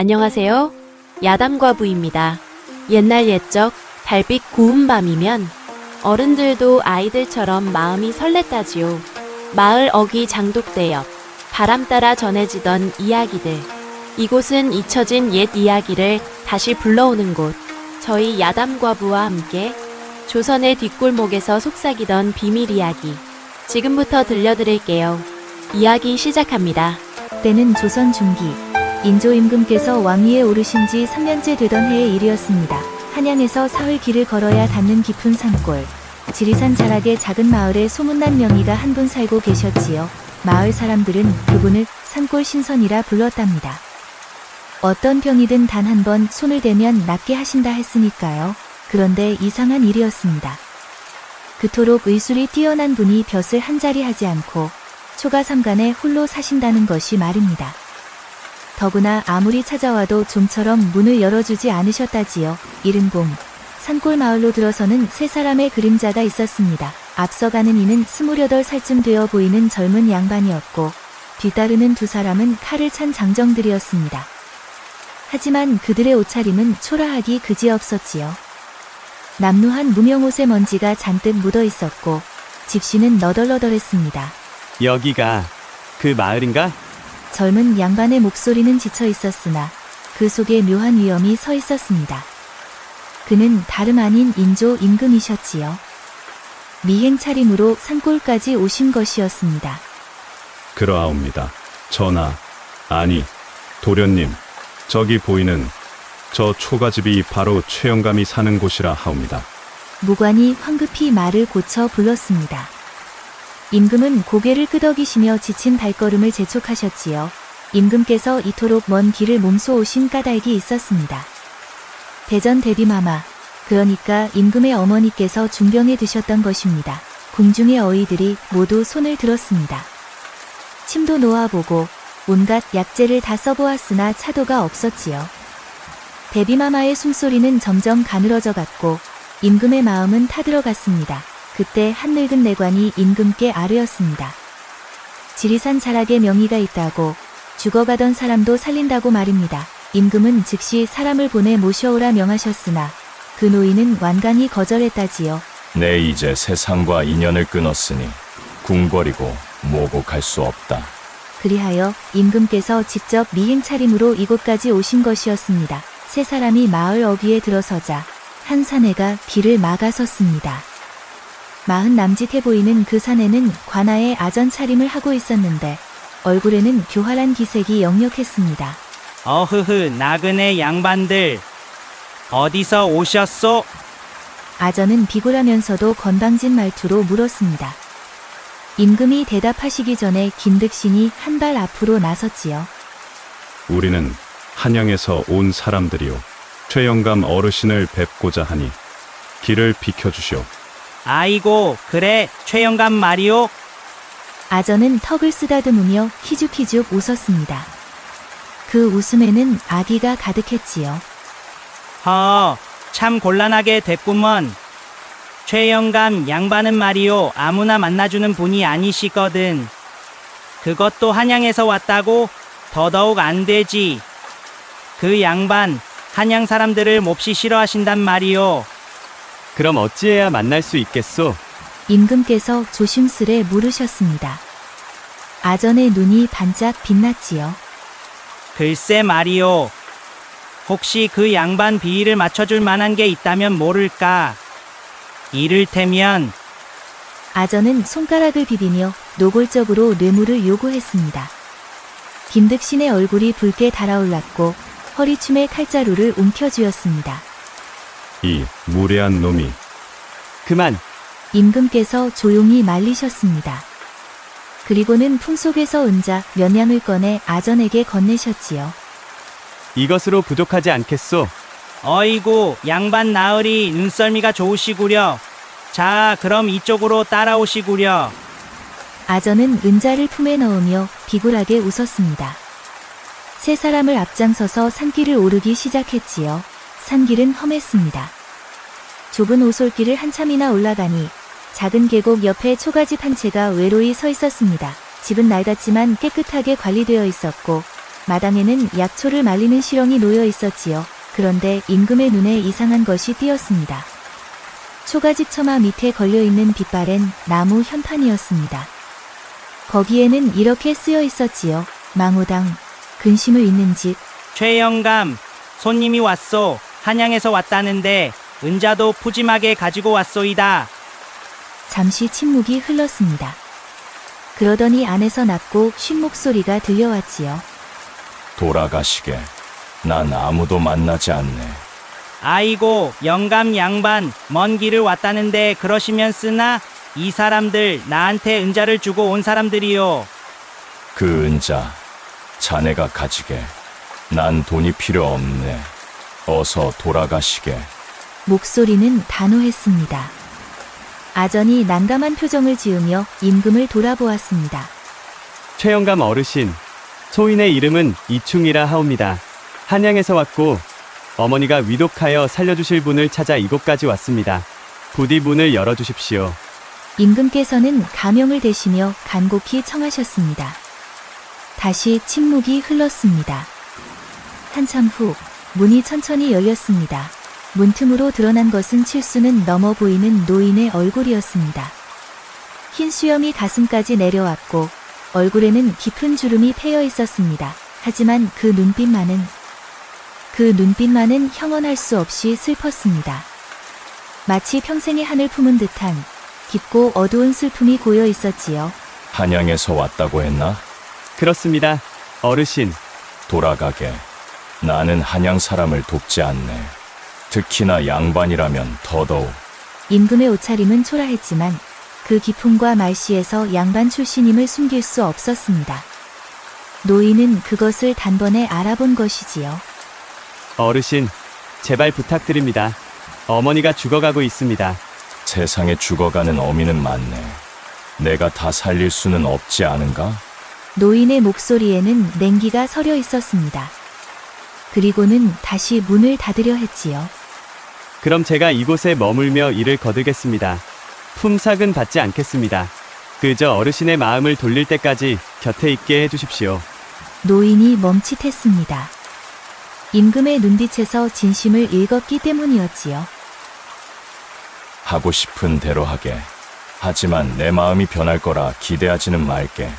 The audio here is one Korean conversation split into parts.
안녕하세요. 야담과부입니다. 옛날 옛적 달빛 고운 밤이면 어른들도 아이들처럼 마음이 설렜다지요. 마을 어귀 장독대 옆 바람 따라 전해지던 이야기들. 이곳은 잊혀진 옛 이야기를 다시 불러오는 곳. 저희 야담과부와 함께 조선의 뒷골목에서 속삭이던 비밀 이야기. 지금부터 들려드릴게요. 이야기 시작합니다. 때는 조선 중기 인조 임금께서 왕위에 오르신 지 3년째 되던 해의 일이었습니다. 한양에서 사흘 길을 걸어야 닿는 깊은 산골 지리산 자락의 작은 마을에 소문난 명의가 한 분 살고 계셨지요. 마을 사람들은 그분을 산골 신선이라 불렀답니다. 어떤 병이든 단 한 번 손을 대면 낫게 하신다 했으니까요. 그런데 이상한 일이었습니다. 그토록 의술이 뛰어난 분이 벼슬 한 자리 하지 않고 초가 삼간에 홀로 사신다는 것이 말입니다. 더구나 아무리 찾아와도 좀처럼 문을 열어주지 않으셨다지요. 이른 봄 산골 마을로 들어서는 세 사람의 그림자가 있었습니다. 앞서가는 이는 28살쯤 되어 보이는 젊은 양반이었고 뒤따르는 두 사람은 칼을 찬 장정들이었습니다. 하지만 그들의 옷차림은 초라하기 그지없었지요. 남루한 무명옷에 먼지가 잔뜩 묻어 있었고 집시는 너덜너덜했습니다. 여기가 그 마을인가? 젊은 양반의 목소리는 지쳐 있었으나 그 속에 묘한 위엄이 서 있었습니다. 그는 다름 아닌 인조 임금이셨지요. 미행 차림으로 산골까지 오신 것이었습니다. 그러하옵니다. 전하, 아니, 도련님, 저기 보이는 저 초가집이 바로 최영감이 사는 곳이라 하옵니다. 무관이 황급히 말을 고쳐 불렀습니다. 임금은 고개를 끄덕이시며 지친 발걸음을 재촉하셨지요. 임금께서 이토록 먼 길을 몸소 오신 까닭이 있었습니다. 대전 대비마마, 그러니까 임금의 어머니께서 중병에 드셨던 것입니다. 궁중의 어이들이 모두 손을 들었습니다. 침도 놓아보고 온갖 약재를 다 써보았으나 차도가 없었지요. 대비마마의 숨소리는 점점 가늘어져 갔고 임금의 마음은 타들어갔습니다. 그때 한 늙은 내관이 임금께 아뢰었습니다. 지리산 자락에 명의가 있다고 죽어가던 사람도 살린다고 말입니다. 임금은 즉시 사람을 보내 모셔오라 명하셨으나 그 노인은 완강히 거절했다지요. 내 이제 세상과 인연을 끊었으니 궁궐이고 뭐고 갈 수 없다. 그리하여 임금께서 직접 미행 차림으로 이곳까지 오신 것이었습니다. 세 사람이 마을 어귀에 들어서자 한 사내가 길을 막아섰습니다. 40 남짓해 보이는 그 사내는 관아의 아전 차림을 하고 있었는데 얼굴에는 교활한 기색이 역력했습니다. 어흐흐, 나그네 양반들 어디서 오셨소? 아전은 비굴하면서도 건방진 말투로 물었습니다. 임금이 대답하시기 전에 김득신이 한 발 앞으로 나섰지요. 우리는 한양에서 온 사람들이요. 최영감 어르신을 뵙고자 하니 길을 비켜주시오. 아이고, 그래, 최영감 말이오. 아전은 턱을 쓰다듬으며 키죽키죽 웃었습니다. 그 웃음에는 악의가 가득했지요. 참 곤란하게 됐구먼. 최영감 양반은 말이오, 아무나 만나주는 분이 아니시거든. 그것도 한양에서 왔다고? 더더욱 안 되지. 그 양반 한양 사람들을 몹시 싫어하신단 말이오. 그럼 어찌해야 만날 수 있겠소? 임금께서 조심스레 물으셨습니다. 아전의 눈이 반짝 빛났지요. 글쎄 말이오. 혹시 그 양반 비위를 맞춰줄 만한 게 있다면 모를까? 이를테면 아전은 손가락을 비비며 노골적으로 뇌물을 요구했습니다. 김득신의 얼굴이 붉게 달아올랐고 허리춤에 칼자루를 움켜쥐었습니다. 이 무례한 놈이 그만! 임금께서 조용히 말리셨습니다. 그리고는 품속에서 은자 몇 냥을 꺼내 아전에게 건네셨지요. 이것으로 부족하지 않겠소? 어이구, 양반 나으리 눈썰미가 좋으시구려. 자, 그럼 이쪽으로 따라오시구려. 아전은 은자를 품에 넣으며 비굴하게 웃었습니다. 세 사람을 앞장서서 산길을 오르기 시작했지요. 산길은 험했습니다. 좁은 오솔길을 한참이나 올라가니 작은 계곡 옆에 초가집 한 채가 외로이 서 있었습니다. 집은 낡았지만 깨끗하게 관리되어 있었고 마당에는 약초를 말리는 시렁이 놓여 있었지요. 그런데 임금의 눈에 이상한 것이 띄었습니다. 초가집 처마 밑에 걸려있는 빛바랜 나무 현판이었습니다. 거기에는 이렇게 쓰여 있었지요. 망우당, 근심을 잇는 집. 최영감, 손님이 왔소. 한양에서 왔다는데 은자도 푸짐하게 가지고 왔소이다. 잠시 침묵이 흘렀습니다. 그러더니 안에서 낮고 쉰 목소리가 들려왔지요. 돌아가시게. 난 아무도 만나지 않네. 아이고, 영감 양반, 먼 길을 왔다는데 그러시면 쓰나? 이 사람들 나한테 은자를 주고 온 사람들이요. 그 은자, 자네가 가지게. 난 돈이 필요 없네. 어서 돌아가시게. 목소리는 단호했습니다. 아전이 난감한 표정을 지으며 임금을 돌아보았습니다. 최영감 어르신, 소인의 이름은 이충이라 하옵니다. 한양에서 왔고 어머니가 위독하여 살려주실 분을 찾아 이곳까지 왔습니다. 부디 문을 열어주십시오. 임금께서는 가명을 대시며 간곡히 청하셨습니다. 다시 침묵이 흘렀습니다. 한참 후 문이 천천히 열렸습니다. 문틈으로 드러난 것은 칠수는 넘어 보이는 노인의 얼굴이었습니다. 흰 수염이 가슴까지 내려왔고 얼굴에는 깊은 주름이 패여 있었습니다. 하지만 그 눈빛만은 형언할 수 없이 슬펐습니다. 마치 평생의 한을 품은 듯한 깊고 어두운 슬픔이 고여 있었지요. 한양에서 왔다고 했나? 그렇습니다. 어르신, 돌아가게. 나는 한양 사람을 돕지 않네. 특히나 양반이라면 더더욱. 임금의 옷차림은 초라했지만 그 기품과 말씨에서 양반 출신임을 숨길 수 없었습니다. 노인은 그것을 단번에 알아본 것이지요. 어르신, 제발 부탁드립니다. 어머니가 죽어가고 있습니다. 세상에 죽어가는 어미는 많네. 내가 다 살릴 수는 없지 않은가? 노인의 목소리에는 냉기가 서려 있었습니다. 그리고는 다시 문을 닫으려 했지요. 그럼 제가 이곳에 머물며 일을 거두겠습니다. 품삯은 받지 않겠습니다. 그저 어르신의 마음을 돌릴 때까지 곁에 있게 해주십시오. 노인이 멈칫했습니다. 임금의 눈빛에서 진심을 읽었기 때문이었지요. 하고 싶은 대로 하게. 하지만 내 마음이 변할 거라 기대하지는 말게.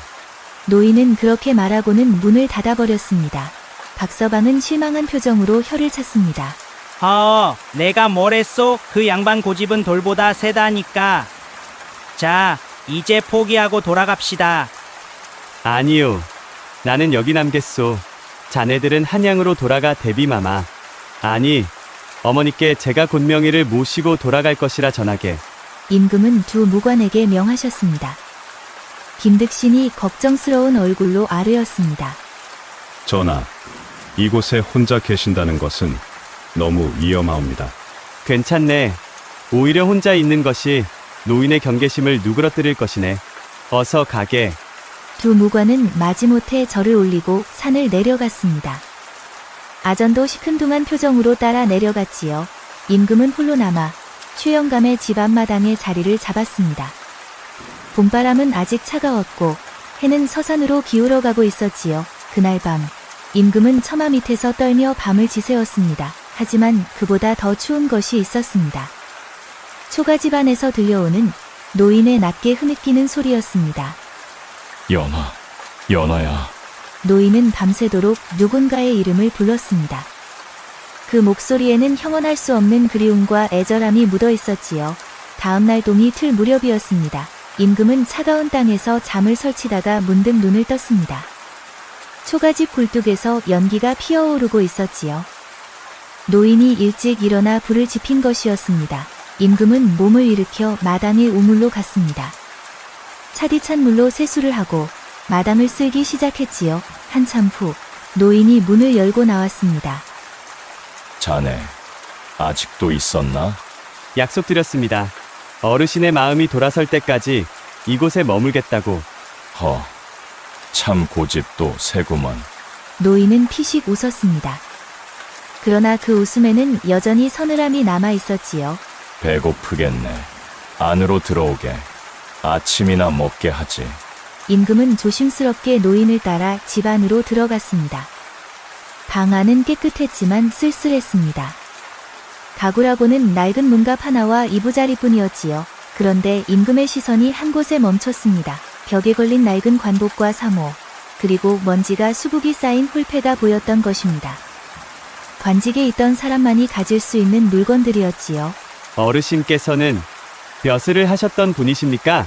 노인은 그렇게 말하고는 문을 닫아버렸습니다. 박서방은 실망한 표정으로 혀를 찼습니다. 내가 뭘 했소? 그 양반 고집은 돌보다 세다니까. 자, 이제 포기하고 돌아갑시다. 아니요. 나는 여기 남겠소. 자네들은 한양으로 돌아가 대비마마. 아니, 어머니께 제가 곤명이를 모시고 돌아갈 것이라 전하게. 임금은 두 무관에게 명하셨습니다. 김득신이 걱정스러운 얼굴로 아뢰었습니다. 전하, 이곳에 혼자 계신다는 것은 너무 위험하옵니다. 괜찮네. 오히려 혼자 있는 것이 노인의 경계심을 누그러뜨릴 것이네. 어서 가게. 두 무관은 마지못해 절을 올리고 산을 내려갔습니다. 아전도 시큰둥한 표정으로 따라 내려갔지요. 임금은 홀로 남아 최영감의 집 앞마당에 자리를 잡았습니다. 봄바람은 아직 차가웠고 해는 서산으로 기울어가고 있었지요. 그날 밤 임금은 처마 밑에서 떨며 밤을 지새웠습니다. 하지만 그보다 더 추운 것이 있었습니다. 초가집 안에서 들려오는 노인의 낮게 흐느끼는 소리였습니다. 연아야. 노인은 밤새도록 누군가의 이름을 불렀습니다. 그 목소리에는 형언할 수 없는 그리움과 애절함이 묻어 있었지요. 다음 날 동이 틀 무렵이었습니다. 임금은 차가운 땅에서 잠을 설치다가 문득 눈을 떴습니다. 초가집 굴뚝에서 연기가 피어오르고 있었지요. 노인이 일찍 일어나 불을 지핀 것이었습니다. 임금은 몸을 일으켜 마당의 우물로 갔습니다. 차디찬 물로 세수를 하고 마당을 쓸기 시작했지요. 한참 후 노인이 문을 열고 나왔습니다. 자네, 아직도 있었나? 약속드렸습니다. 어르신의 마음이 돌아설 때까지 이곳에 머물겠다고. 참 고집도 세구먼. 노인은 피식 웃었습니다. 그러나 그 웃음에는 여전히 서늘함이 남아 있었지요. 배고프겠네. 안으로 들어오게. 아침이나 먹게 하지. 임금은 조심스럽게 노인을 따라 집 안으로 들어갔습니다. 방 안은 깨끗했지만 쓸쓸했습니다. 가구라고는 낡은 문갑 하나와 이부자리뿐이었지요. 그런데 임금의 시선이 한 곳에 멈췄습니다. 벽에 걸린 낡은 관복과 사모, 그리고 먼지가 수북이 쌓인 홀패가 보였던 것입니다. 관직에 있던 사람만이 가질 수 있는 물건들이었지요. 어르신께서는 벼슬을 하셨던 분이십니까?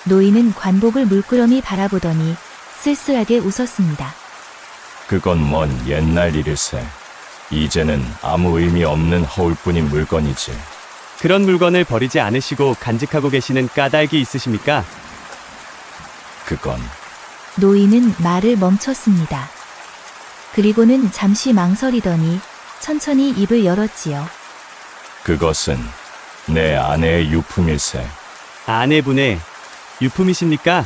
노인은 관복을 물끄러미 바라보더니 쓸쓸하게 웃었습니다. 그건 먼 옛날 일일세. 이제는 아무 의미 없는 허울뿐인 물건이지. 그런 물건을 버리지 않으시고 간직하고 계시는 까닭이 있으십니까? 그건 노인은 말을 멈췄습니다. 그리고는 잠시 망설이더니 천천히 입을 열었지요. 그것은 내 아내의 유품일세. 아내분의 유품이십니까?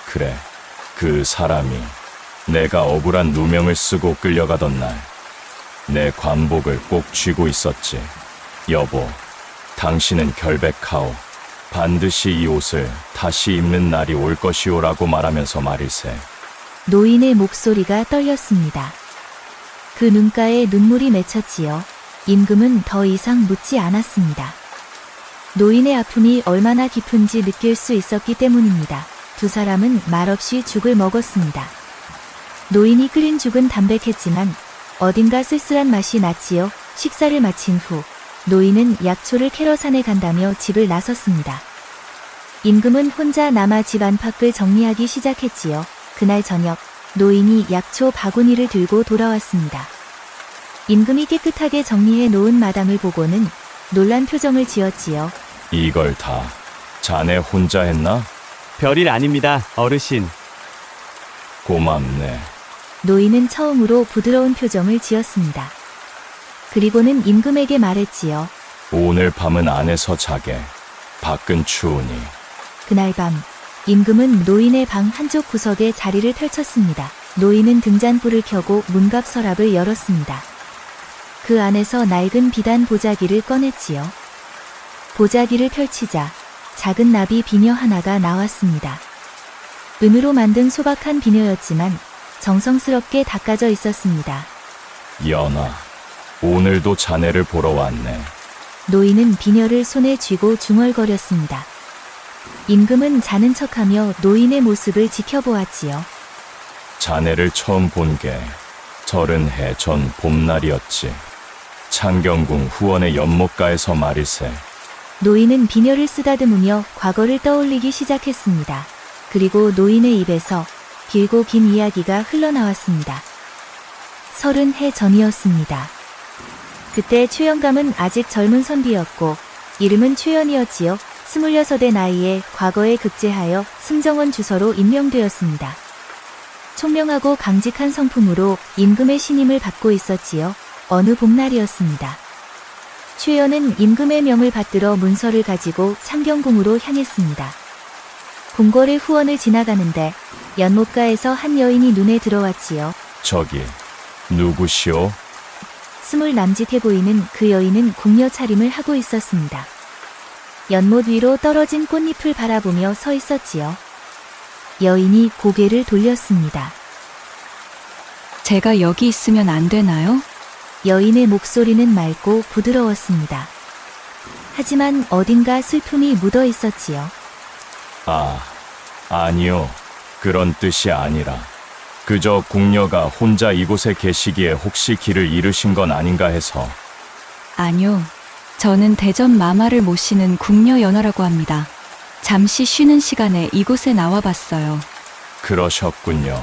그래, 그 사람이 내가 억울한 누명을 쓰고 끌려가던 날 내 관복을 꼭 쥐고 있었지. 여보, 당신은 결백하오. 반드시 이 옷을 다시 입는 날이 올 것이오라고 말하면서 말일세. 노인의 목소리가 떨렸습니다. 그 눈가에 눈물이 맺혔지요. 임금은 더 이상 묻지 않았습니다. 노인의 아픔이 얼마나 깊은지 느낄 수 있었기 때문입니다. 두 사람은 말없이 죽을 먹었습니다. 노인이 끓인 죽은 담백했지만 어딘가 쓸쓸한 맛이 났지요. 식사를 마친 후 노인은 약초를 캐러 산에 간다며 집을 나섰습니다. 임금은 혼자 남아 집 안팎을 정리하기 시작했지요. 그날 저녁 노인이 약초 바구니를 들고 돌아왔습니다. 임금이 깨끗하게 정리해 놓은 마당을 보고는 놀란 표정을 지었지요. 이걸 다 자네 혼자 했나? 별일 아닙니다, 어르신. 고맙네. 노인은 처음으로 부드러운 표정을 지었습니다. 그리고는 임금에게 말했지요. 오늘 밤은 안에서 자게. 밖은 추우니. 그날 밤 임금은 노인의 방 한쪽 구석에 자리를 펼쳤습니다. 노인은 등잔불을 켜고 문갑 서랍을 열었습니다. 그 안에서 낡은 비단 보자기를 꺼냈지요. 보자기를 펼치자 작은 나비 비녀 하나가 나왔습니다. 은으로 만든 소박한 비녀였지만 정성스럽게 닦아져 있었습니다. 연아, 오늘도 자네를 보러 왔네. 노인은 비녀를 손에 쥐고 중얼거렸습니다. 임금은 자는 척하며 노인의 모습을 지켜보았지요. 자네를 처음 본 게 30해 전 봄날이었지. 창경궁 후원의 연못가에서 말일세. 노인은 비녀를 쓰다듬으며 과거를 떠올리기 시작했습니다. 그리고 노인의 입에서 길고 긴 이야기가 흘러나왔습니다. 30해 전이었습니다. 그때 최영감은 아직 젊은 선비였고 이름은 최연이었지요. 26의 나이에 과거에 급제하여 승정원 주서로 임명되었습니다. 총명하고 강직한 성품으로 임금의 신임을 받고 있었지요. 어느 봄날이었습니다. 최연은 임금의 명을 받들어 문서를 가지고 창경궁으로 향했습니다. 궁궐의 후원을 지나가는데 연못가에서 한 여인이 눈에 들어왔지요. 저기, 누구시오? 20 남짓해 보이는 그 여인은 궁녀 차림을 하고 있었습니다. 연못 위로 떨어진 꽃잎을 바라보며 서 있었지요. 여인이 고개를 돌렸습니다. 제가 여기 있으면 안 되나요? 여인의 목소리는 맑고 부드러웠습니다. 하지만 어딘가 슬픔이 묻어 있었지요. 아니요. 그런 뜻이 아니라 그저 궁녀가 혼자 이곳에 계시기에 혹시 길을 잃으신 건 아닌가 해서. 아니요. 저는 대전 마마를 모시는 궁녀 연화라고 합니다. 잠시 쉬는 시간에 이곳에 나와봤어요. 그러셨군요.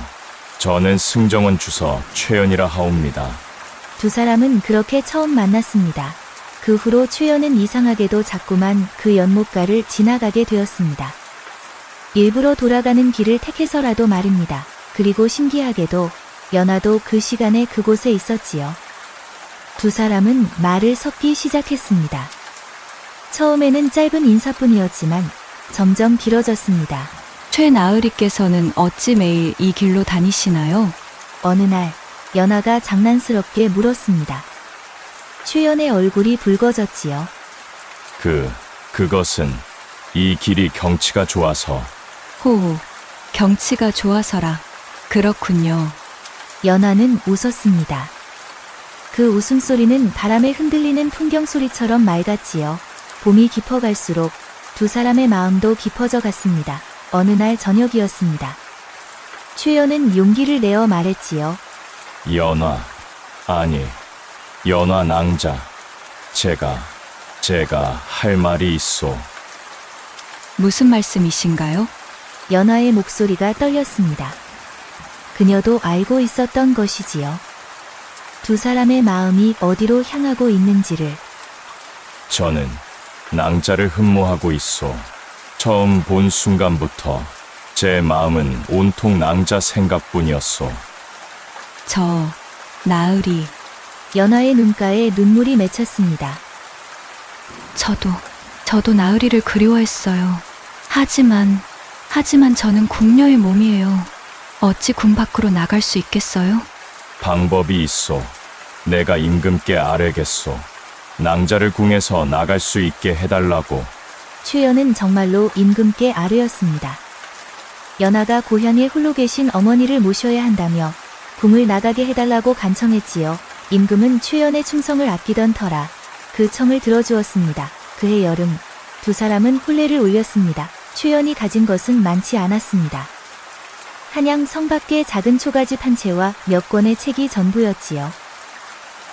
저는 승정원 주서 최연이라 하옵니다. 두 사람은 그렇게 처음 만났습니다. 그 후로 최연은 이상하게도 자꾸만 그 연못가를 지나가게 되었습니다. 일부러 돌아가는 길을 택해서라도 말입니다. 그리고 신기하게도 연화도 그 시간에 그곳에 있었지요. 두 사람은 말을 섞기 시작했습니다. 처음에는 짧은 인사뿐이었지만 점점 길어졌습니다. 최나으리께서는 어찌 매일 이 길로 다니시나요? 어느 날 연화가 장난스럽게 물었습니다. 최연의 얼굴이 붉어졌지요. 그것은 이 길이 경치가 좋아서. 호우, 경치가 좋아서라. 그렇군요. 연하는 웃었습니다. 그 웃음소리는 바람에 흔들리는 풍경 소리처럼 맑았지요. 봄이 깊어갈수록 두 사람의 마음도 깊어져 갔습니다. 어느 날 저녁이었습니다. 최연은 용기를 내어 말했지요. 연화, 아니, 연화 낭자. 제가 할 말이 있소. 무슨 말씀이신가요? 연하의 목소리가 떨렸습니다. 그녀도 알고 있었던 것이지요. 두 사람의 마음이 어디로 향하고 있는지를. 저는 낭자를 흠모하고 있소. 처음 본 순간부터 제 마음은 온통 낭자 생각뿐이었소. 저, 나으리, 연하의 눈가에 눈물이 맺혔습니다. 저도 나으리를 그리워했어요. 하지만 저는 궁녀의 몸이에요. 어찌 궁 밖으로 나갈 수 있겠어요? 방법이 있소. 내가 임금께 아뢰겠소. 낭자를 궁에서 나갈 수 있게 해달라고. 최연은 정말로 임금께 아뢰었습니다. 연하가 고향에 홀로 계신 어머니를 모셔야 한다며 궁을 나가게 해달라고 간청했지요. 임금은 최연의 충성을 아끼던 터라 그 청을 들어주었습니다. 그해 여름 두 사람은 혼례를 올렸습니다. 최연이 가진 것은 많지 않았습니다. 한양 성 밖에 작은 초가집 한 채와 몇 권의 책이 전부였지요.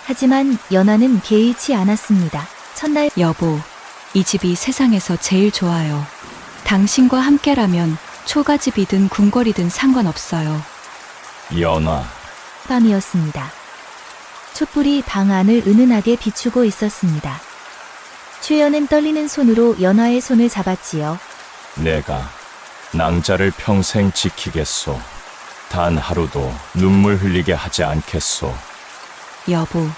하지만 연하는 개의치 않았습니다. 첫날 여보, 이 집이 세상에서 제일 좋아요. 당신과 함께라면 초가집이든 궁궐이든 상관없어요. 연화, 밤이었습니다. 촛불이 방 안을 은은하게 비추고 있었습니다. 최연은 떨리는 손으로 연하의 손을 잡았지요. 내가 낭자를 평생 지키겠소. 단 하루도 눈물 흘리게 하지 않겠소. 여보,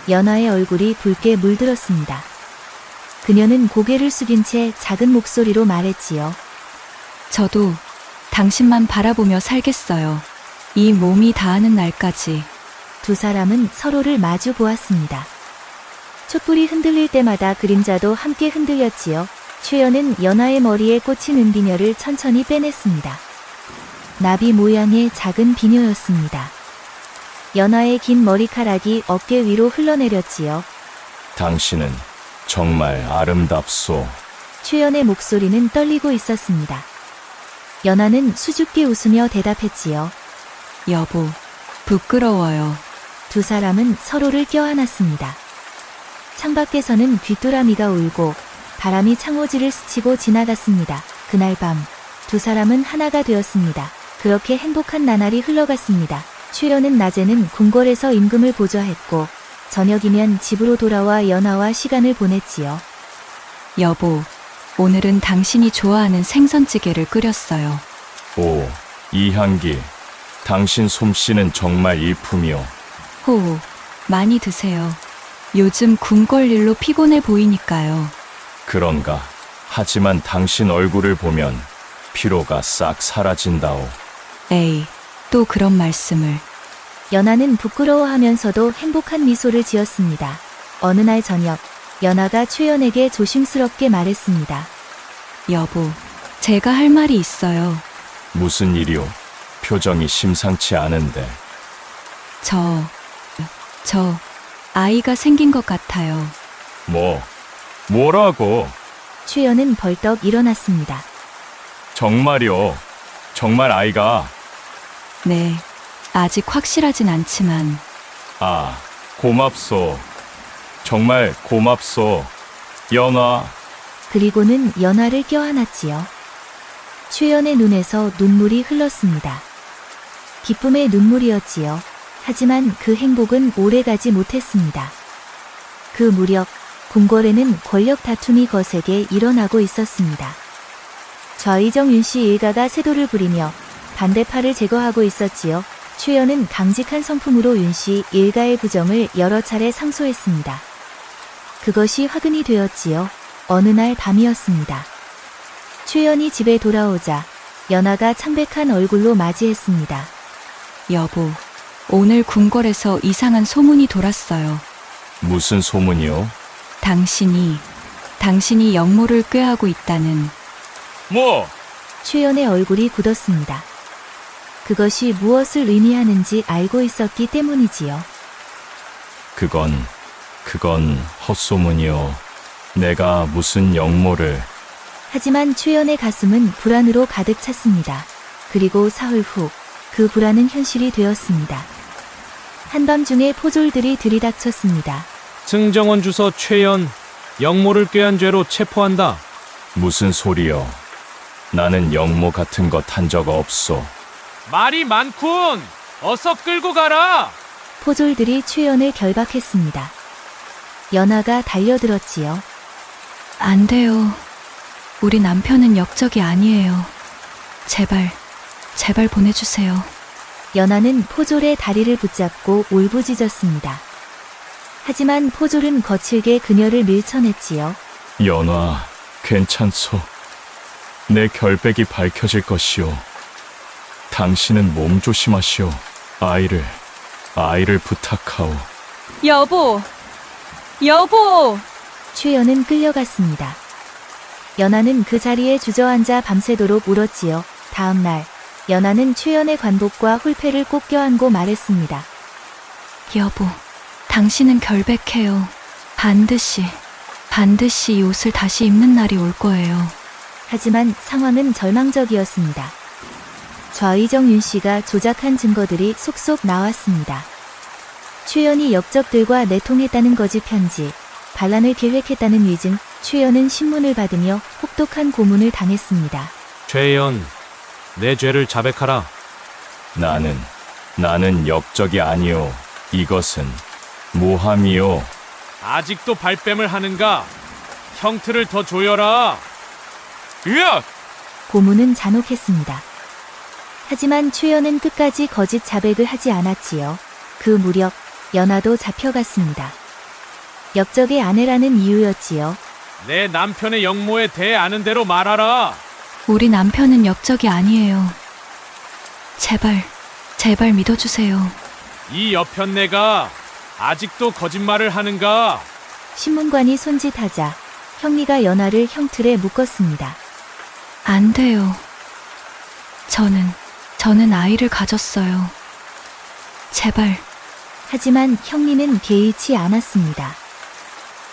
연하의 얼굴이 붉게 물들었습니다. 그녀는 고개를 숙인 채 작은 목소리로 말했지요. 저도 당신만 바라보며 살겠어요. 이 몸이 다하는 날까지. 두 사람은 서로를 마주 보았습니다. 촛불이 흔들릴 때마다 그림자도 함께 흔들렸지요. 최연은 연하의 머리에 꽂힌 은비녀를 천천히 빼냈습니다. 나비 모양의 작은 비녀였습니다. 연하의 긴 머리카락이 어깨 위로 흘러내렸지요. 당신은 정말 아름답소. 최연의 목소리는 떨리고 있었습니다. 연하는 수줍게 웃으며 대답했지요. 여보, 부끄러워요. 두 사람은 서로를 껴안았습니다. 창밖에서는 귀뚜라미가 울고 바람이 창호지를 스치고 지나갔습니다. 그날 밤 두 사람은 하나가 되었습니다. 그렇게 행복한 나날이 흘러갔습니다. 최연은 낮에는 궁궐에서 임금을 보좌했고 저녁이면 집으로 돌아와 연하와 시간을 보냈지요. 여보, 오늘은 당신이 좋아하는 생선찌개를 끓였어요. 오, 이 향기. 당신 솜씨는 정말 일품이오. 호호, 많이 드세요. 요즘 궁궐 일로 피곤해 보이니까요. 그런가. 하지만 당신 얼굴을 보면 피로가 싹 사라진다오. 에이, 또 그런 말씀을. 연하는 부끄러워하면서도 행복한 미소를 지었습니다. 어느 날 저녁, 연하가 최연에게 조심스럽게 말했습니다. 여보, 제가 할 말이 있어요. 무슨 일이오? 표정이 심상치 않은데. 저, 아이가 생긴 것 같아요. 뭐라고? 최연은 벌떡 일어났습니다. 정말이오. 정말 아이가. 네, 아직 확실하진 않지만. 아, 고맙소. 정말 고맙소. 연화. 그리고는 연하를 껴안았지요. 최연의 눈에서 눈물이 흘렀습니다. 기쁨의 눈물이었지요. 하지만 그 행복은 오래가지 못했습니다. 그 무렵 궁궐에는 권력 다툼이 거세게 일어나고 있었습니다. 좌의정 윤씨 일가가 세도를 부리며 반대파를 제거하고 있었지요. 최연은 강직한 성품으로 윤씨 일가의 부정을 여러 차례 상소했습니다. 그것이 화근이 되었지요. 어느 날 밤이었습니다. 최연이 집에 돌아오자 연하가 창백한 얼굴로 맞이했습니다. 여보, 오늘 궁궐에서 이상한 소문이 돌았어요. 무슨 소문이요? 당신이 영모를 꾀하고 있다는. 뭐? 최연의 얼굴이 굳었습니다. 그것이 무엇을 의미하는지 알고 있었기 때문이지요. 그건 헛소문이요. 내가 무슨 영모를. 하지만 최연의 가슴은 불안으로 가득 찼습니다. 그리고 사흘 후 그 불안은 현실이 되었습니다. 한밤중에 포졸들이 들이닥쳤습니다. 승정원 주서 최연, 영모를 꾀한 죄로 체포한다. 무슨 소리요. 나는 영모 같은 것 한 적 없소. 말이 많군. 어서 끌고 가라. 포졸들이 최연을 결박했습니다. 연하가 달려들었지요. 안 돼요. 우리 남편은 역적이 아니에요. 제발 보내주세요. 연하는 포졸의 다리를 붙잡고 울부짖었습니다. 하지만 포졸은 거칠게 그녀를 밀쳐냈지요. 연화, 괜찮소. 내 결백이 밝혀질 것이오. 당신은 몸 조심하시오. 아이를 부탁하오. 여보! 최연은 끌려갔습니다. 연하는 그 자리에 주저앉아 밤새도록 울었지요. 다음 날, 연하는 최연의 관복과 홀패를 꼭 껴안고 말했습니다. 여보, 당신은 결백해요. 반드시 이 옷을 다시 입는 날이 올 거예요. 하지만 상황은 절망적이었습니다. 좌의정 윤 씨가 조작한 증거들이 속속 나왔습니다. 최연이 역적들과 내통했다는 거짓 편지, 반란을 계획했다는 위증, 최연은 신문을 받으며 혹독한 고문을 당했습니다. 최연, 내 죄를 자백하라. 나는 역적이 아니오. 이것은 모함이오. 아직도 발뺌을 하는가? 형틀을 더 조여라. 으악! 고문은 잔혹했습니다. 하지만 최연은 끝까지 거짓 자백을 하지 않았지요. 그 무렵 연하도 잡혀갔습니다. 역적의 아내라는 이유였지요. 내 남편의 영모에 대해 아는 대로 말하라. 우리 남편은 역적이 아니에요. 제발 믿어주세요. 이 여편네가 아직도 거짓말을 하는가? 신문관이 손짓하자 형리가 연하를 형틀에 묶었습니다. 안 돼요. 저는 아이를 가졌어요. 제발. 하지만 형리는 개의치 않았습니다.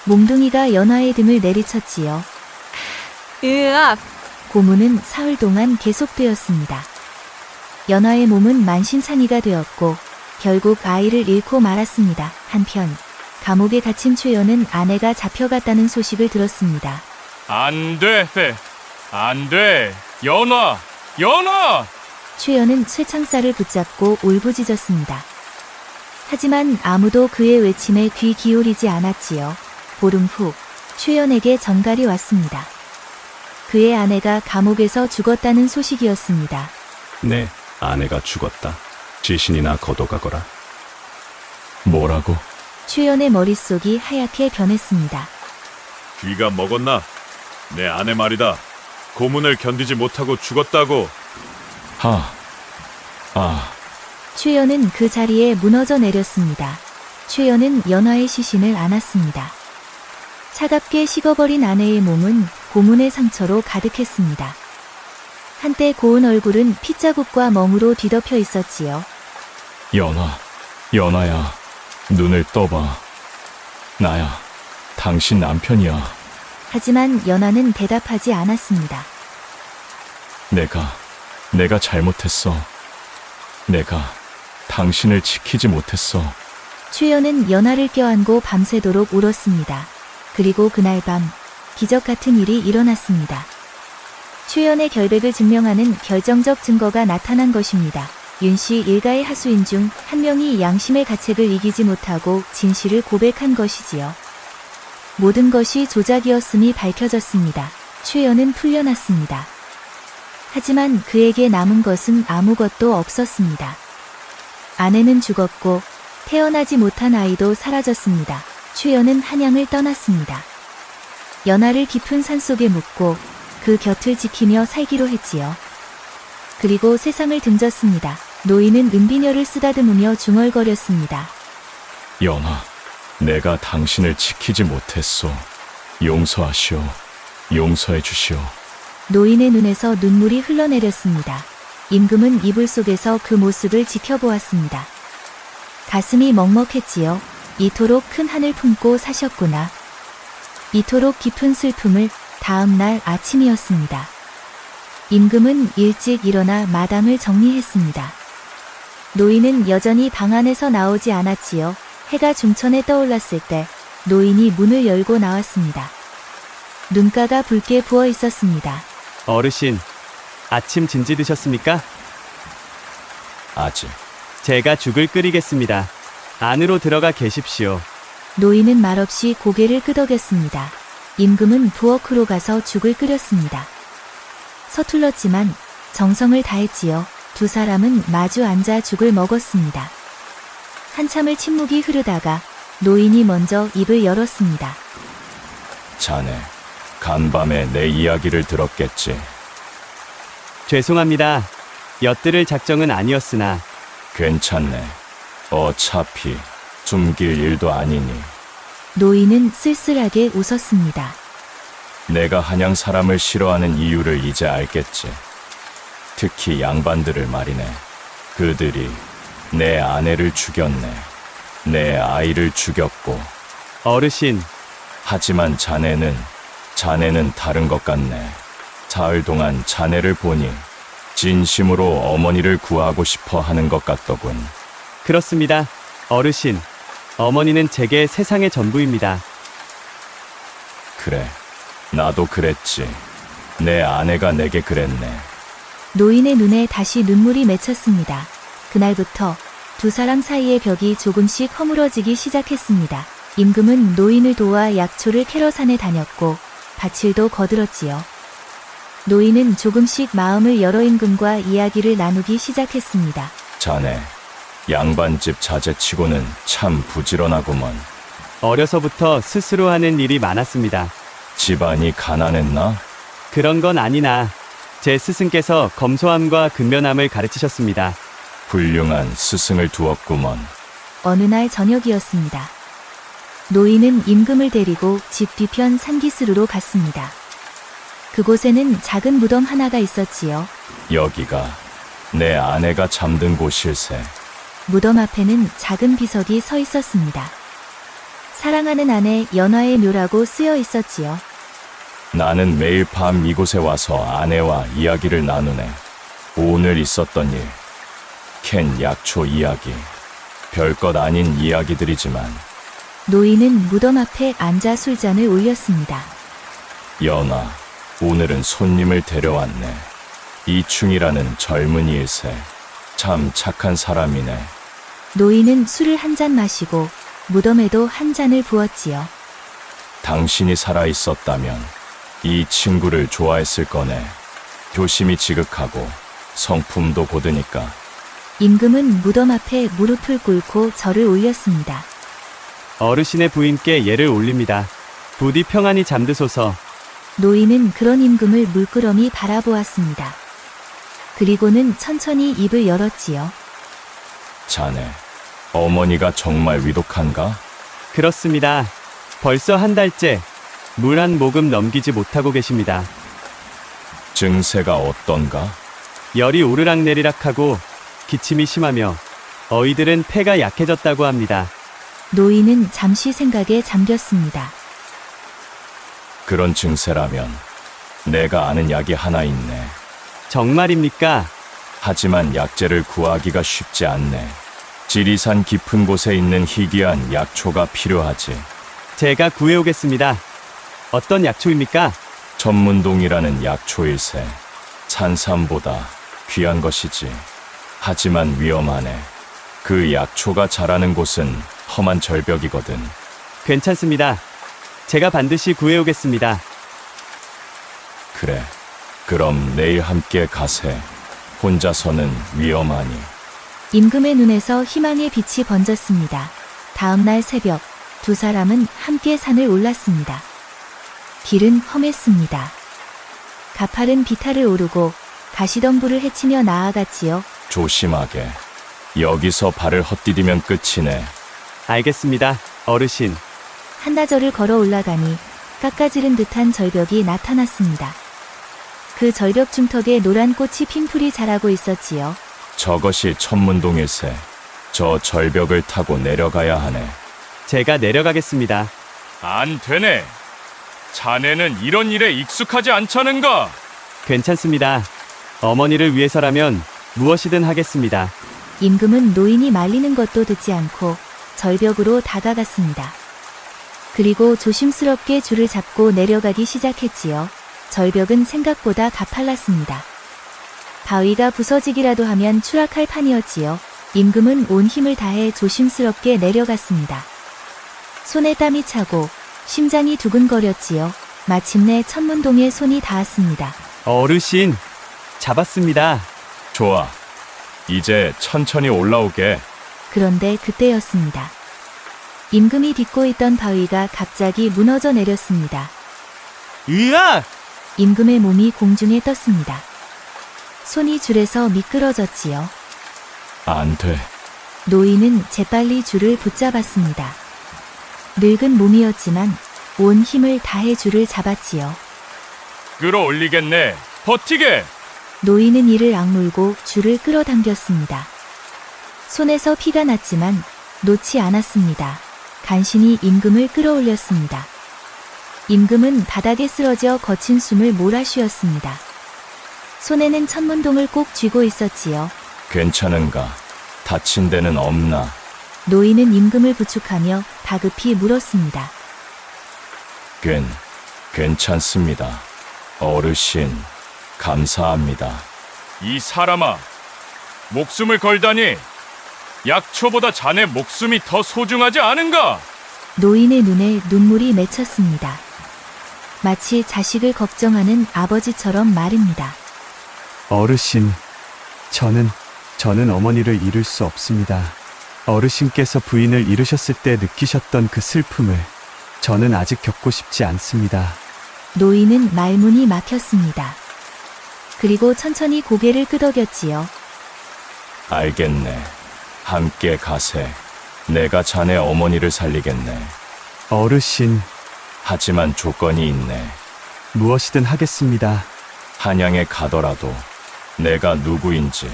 몽둥이가 연하의 등을 내리쳤지요. 으악! 고문은 사흘 동안 계속되었습니다. 연하의 몸은 만신창이가 되었고 결국 아이를 잃고 말았습니다. 한편 감옥에 갇힌 최연은 아내가 잡혀갔다는 소식을 들었습니다. 안 돼. 연화! 최연은 쇠창살을 붙잡고 울부짖었습니다. 하지만 아무도 그의 외침에 귀 기울이지 않았지요. 보름 후 최연에게 전갈이 왔습니다. 그의 아내가 감옥에서 죽었다는 소식이었습니다. 내 아내가 죽었다. 지신이나 거둬가거라. 뭐라고? 최연의 머릿속이 하얗게 변했습니다. 귀가 먹었나? 내 아내 말이다. 고문을 견디지 못하고 죽었다고. 최연은 그 자리에 무너져 내렸습니다. 최연은 연하의 시신을 안았습니다. 차갑게 식어버린 아내의 몸은 고문의 상처로 가득했습니다. 한때 고운 얼굴은 핏자국과 멍으로 뒤덮여 있었지요. 연아야, 눈을 떠봐. 나야, 당신 남편이야. 하지만 연하는 대답하지 않았습니다. 내가 잘못했어. 내가 당신을 지키지 못했어. 최연은 연하를 껴안고 밤새도록 울었습니다. 그리고 그날 밤 기적 같은 일이 일어났습니다. 최연의 결백을 증명하는 결정적 증거가 나타난 것입니다. 윤 씨 일가의 하수인 중 한 명이 양심의 가책을 이기지 못하고 진실을 고백한 것이지요. 모든 것이 조작이었음이 밝혀졌습니다. 최연은 풀려났습니다. 하지만 그에게 남은 것은 아무것도 없었습니다. 아내는 죽었고 태어나지 못한 아이도 사라졌습니다. 최연은 한양을 떠났습니다. 연하를 깊은 산속에 묻고 그 곁을 지키며 살기로 했지요. 그리고 세상을 등졌습니다. 노인은 은비녀를 쓰다듬으며 중얼거렸습니다. 연아, 내가 당신을 지키지 못했소. 용서하시오. 용서해 주시오. 노인의 눈에서 눈물이 흘러내렸습니다. 임금은 이불 속에서 그 모습을 지켜보았습니다. 가슴이 먹먹했지요. 이토록 큰 한을 품고 사셨구나. 이토록 깊은 슬픔을. 다음 날 아침이었습니다. 임금은 일찍 일어나 마당을 정리했습니다. 노인은 여전히 방 안에서 나오지 않았지요. 해가 중천에 떠올랐을 때 노인이 문을 열고 나왔습니다. 눈가가 붉게 부어 있었습니다. 어르신, 아침 진지 드셨습니까? 아직. 제가 죽을 끓이겠습니다. 안으로 들어가 계십시오. 노인은 말없이 고개를 끄덕였습니다. 임금은 부엌으로 가서 죽을 끓였습니다. 서툴렀지만 정성을 다했지요. 두 사람은 마주 앉아 죽을 먹었습니다. 한참을 침묵이 흐르다가 노인이 먼저 입을 열었습니다. 자네, 간밤에 내 이야기를 들었겠지. 죄송합니다. 엿들을 작정은 아니었으나 괜찮네. 어차피 숨길 일도 아니니. 노인은 쓸쓸하게 웃었습니다. 내가 한양 사람을 싫어하는 이유를 이제 알겠지. 특히 양반들을 말이네. 그들이 내 아내를 죽였네. 내 아이를 죽였고. 어르신, 하지만 자네는 다른 것 같네. 사흘 동안 자네를 보니 진심으로 어머니를 구하고 싶어 하는 것 같더군. 그렇습니다. 어르신, 어머니는 제게 세상의 전부입니다. 그래, 나도 그랬지. 내 아내가 내게 그랬네. 노인의 눈에 다시 눈물이 맺혔습니다. 그날부터 두 사람 사이의 벽이 조금씩 허물어지기 시작했습니다. 임금은 노인을 도와 약초를 캐러 산에 다녔고 밭일도 거들었지요. 노인은 조금씩 마음을 열어 임금과 이야기를 나누기 시작했습니다. 자네, 양반집 자제치고는 참 부지런하구먼. 어려서부터 스스로 하는 일이 많았습니다. 집안이 가난했나? 그런 건 아니나 제 스승께서 검소함과 근면함을 가르치셨습니다. 훌륭한 스승을 두었구먼. 어느 날 저녁이었습니다. 노인은 임금을 데리고 집 뒤편 산기스루로 갔습니다. 그곳에는 작은 무덤 하나가 있었지요. 여기가 내 아내가 잠든 곳일세. 무덤 앞에는 작은 비석이 서 있었습니다. 사랑하는 아내 연화의 묘라고 쓰여 있었지요. 나는 매일 밤 이곳에 와서 아내와 이야기를 나누네. 오늘 있었던 일, 캔 약초 이야기, 별것 아닌 이야기들이지만. 노인은 무덤 앞에 앉아 술잔을 올렸습니다. 연아, 오늘은 손님을 데려왔네. 이충이라는 젊은이일세. 참 착한 사람이네. 노인은 술을 한 잔 마시고 무덤에도 한 잔을 부었지요. 당신이 살아있었다면 이 친구를 좋아했을 거네. 교심이 지극하고 성품도 고드니까. 임금은 무덤 앞에 무릎을 꿇고 절을 올렸습니다. 어르신의 부인께 예를 올립니다. 부디 평안히 잠드소서. 노인은 그런 임금을 물끄러미 바라보았습니다. 그리고는 천천히 입을 열었지요. 자네, 어머니가 정말 위독한가? 그렇습니다. 벌써 한 달째 물 한 모금 넘기지 못하고 계십니다. 증세가 어떤가? 열이 오르락내리락하고 기침이 심하며 어이들은 폐가 약해졌다고 합니다. 노인은 잠시 생각에 잠겼습니다. 그런 증세라면 내가 아는 약이 하나 있네. 정말입니까? 하지만 약재를 구하기가 쉽지 않네. 지리산 깊은 곳에 있는 희귀한 약초가 필요하지. 제가 구해오겠습니다. 어떤 약초입니까? 천문동이라는 약초일세. 산삼보다 귀한 것이지. 하지만 위험하네. 그 약초가 자라는 곳은 험한 절벽이거든. 괜찮습니다. 제가 반드시 구해오겠습니다. 그래. 그럼 내일 함께 가세. 혼자서는 위험하니. 임금의 눈에서 희망의 빛이 번졌습니다. 다음 날 새벽 두 사람은 함께 산을 올랐습니다. 길은 험했습니다. 가파른 비탈을 오르고 가시덤불을 헤치며 나아갔지요. 조심하게. 여기서 발을 헛디디면 끝이네. 알겠습니다, 어르신. 한나절을 걸어 올라가니 깎아지른 듯한 절벽이 나타났습니다. 그 절벽 중턱에 노란 꽃이 핀풀이 자라고 있었지요. 저것이 천문동일세. 저 절벽을 타고 내려가야 하네. 제가 내려가겠습니다. 안 되네. 자네는 이런 일에 익숙하지 않자는가? 괜찮습니다. 어머니를 위해서라면 무엇이든 하겠습니다. 임금은 노인이 말리는 것도 듣지 않고 절벽으로 다가갔습니다. 그리고 조심스럽게 줄을 잡고 내려가기 시작했지요. 절벽은 생각보다 가팔랐습니다. 바위가 부서지기라도 하면 추락할 판이었지요. 임금은 온 힘을 다해 조심스럽게 내려갔습니다. 손에 땀이 차고 심장이 두근거렸지요. 마침내 천문동에 손이 닿았습니다. 어르신, 잡았습니다. 좋아. 이제 천천히 올라오게. 그런데 그때였습니다. 임금이 딛고 있던 바위가 갑자기 무너져 내렸습니다. 으악! 임금의 몸이 공중에 떴습니다. 손이 줄에서 미끄러졌지요. 안 돼. 노인은 재빨리 줄을 붙잡았습니다. 늙은 몸이었지만 온 힘을 다해 줄을 잡았지요. 끌어올리겠네. 버티게. 노인은 이를 악물고 줄을 끌어당겼습니다. 손에서 피가 났지만 놓지 않았습니다. 간신히 임금을 끌어올렸습니다. 임금은 바닥에 쓰러져 거친 숨을 몰아쉬었습니다. 손에는 천문동을 꼭 쥐고 있었지요. 괜찮은가? 다친 데는 없나? 노인은 임금을 부축하며 다급히 물었습니다. 괜찮습니다. 어르신, 감사합니다. 이 사람아, 목숨을 걸다니 약초보다 자네 목숨이 더 소중하지 않은가? 노인의 눈에 눈물이 맺혔습니다. 마치 자식을 걱정하는 아버지처럼 말입니다. 어르신, 저는 어머니를 잃을 수 없습니다. 어르신께서 부인을 잃으셨을 때 느끼셨던 그 슬픔을 저는 아직 겪고 싶지 않습니다. 노인은 말문이 막혔습니다. 그리고 천천히 고개를 끄덕였지요. 알겠네. 함께 가세. 내가 자네 어머니를 살리겠네. 어르신, 하지만 조건이 있네. 무엇이든 하겠습니다. 한양에 가더라도 내가 누구인지,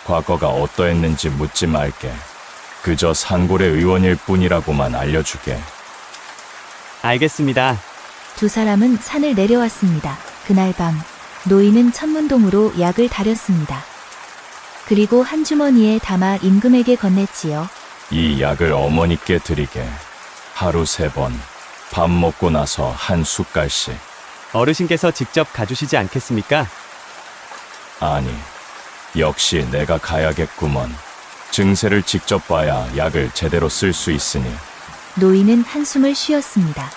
과거가 어떠했는지 묻지 말게. 그저 산골의 의원일 뿐이라고만 알려주게. 알겠습니다. 두 사람은 산을 내려왔습니다. 그날 밤 노인은 천문동으로 약을 다렸습니다. 그리고 한 주머니에 담아 임금에게 건넸지요. 이 약을 어머니께 드리게. 하루 3번. 밥 먹고 나서 한 숟갈씩. 어르신께서 직접 가주시지 않겠습니까? 아니, 역시 내가 가야겠구먼. 증세를 직접 봐야 약을 제대로 쓸 수 있으니. 노인은 한숨을 쉬었습니다.